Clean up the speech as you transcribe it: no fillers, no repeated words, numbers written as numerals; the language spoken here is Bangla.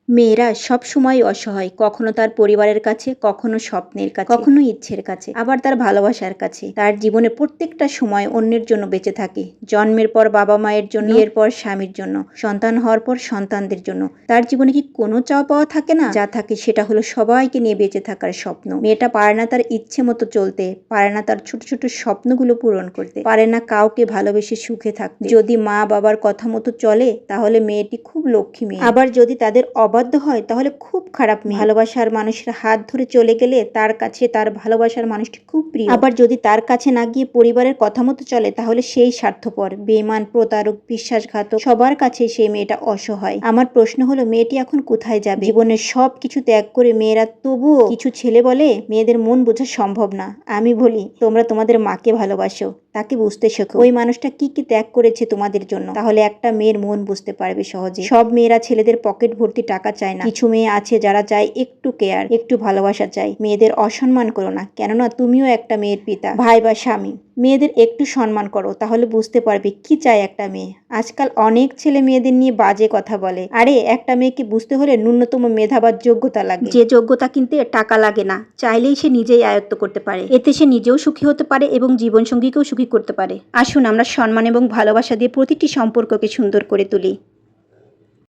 মেয়েরা সব সময় অসহায়, কখনো তার পরিবারের কাছে, কখনো স্বপ্নের কাছে, কখনো ইচ্ছের কাছে, আবার তার ভালোবাসার কাছে। তার জীবনে প্রত্যেকটা সময় অন্যের জন্য বেঁচে থাকে। জন্মের পর বাবা মায়ের জন্য, বিয়ের পর স্বামীর জন্য, সন্তান হওয়ার পর সন্তানদের জন্য। তার জীবনে কি কোনো চাওয়া পাওয়া থাকে না? যা থাকে সেটা হলো সবাইকে নিয়ে বেঁচে থাকার স্বপ্ন। মেয়েটা পারে না তার ইচ্ছে মতো চলতে, পারে না তার ছোট ছোট স্বপ্নগুলো পূরণ করতে, পারে না কাউকে ভালোবেসে সুখে থাকতে। যদি মা বাবার কথা মতো চলে তাহলে মেয়েটি খুব লক্ষ্মী মেয়ে, আবার যদি তাদের অবাধ্য হয় তাহলে খুব খারাপ মেয়ে। ভালোবাসার মানুষের হাত ধরে চলে গেলে তার কাছে তার ভালোবাসার মানুষটি খুব প্রিয়, আবার যদি তার কাছে না গিয়ে পরিবারের কথা মতো চলে তাহলে সেই স্বার্থপর, বেঈমান, প্রতারক, বিশ্বাসঘাতক, সবার কাছে সেই মেয়েটা অসহায়। আমার প্রশ্ন হলো মেয়েটি এখন কোথায় যাবে? জীবনের সব কিছু ত্যাগ করে মেয়েরা তবুও কিছু ছেলে বলে মেয়েদের মন বোঝা সম্ভব না। আমি বলি তোমরা তোমাদের মাকে ভালোবাসো, তাকে বুঝতে শেখো ওই মানুষটা কি কি ত্যাগ করেছে তোমাদের জন্য, তাহলে একটা মেয়ের মন বুঝতে পারবে সহজে। সব মেয়েরা ছেলেদের পকেট ভর্তি টাকা চায় না, কিছু মেয়ে আছে যারা চায় একটু কেয়ার, একটু ভালোবাসা চায়। মেয়েদের অসম্মান করো না, কেননা তুমিও একটা মেয়ের পিতা, ভাই বা স্বামী। মেয়েদের একটু সম্মান করো, তাহলে বুঝতে পারবে কি চায় একটা মেয়ে। আজকাল অনেক ছেলে মেয়েদের নিয়ে বাজে কথা বলে। আরে একটা মেয়েকে বুঝতে হলে ন্যূনতম মেধা বা যোগ্যতা লাগে, যে যোগ্যতা কিনতে টাকা লাগে না, চাইলেই সে নিজেই আয়ত্ত করতে পারে। এতে সে নিজেও সুখী হতে পারে এবং জীবনসঙ্গীকেও সুখী করতে পারে। আসুন আমরা সম্মান এবং ভালোবাসা দিয়ে প্রতিটি সম্পর্ককে সুন্দর করে তুলি।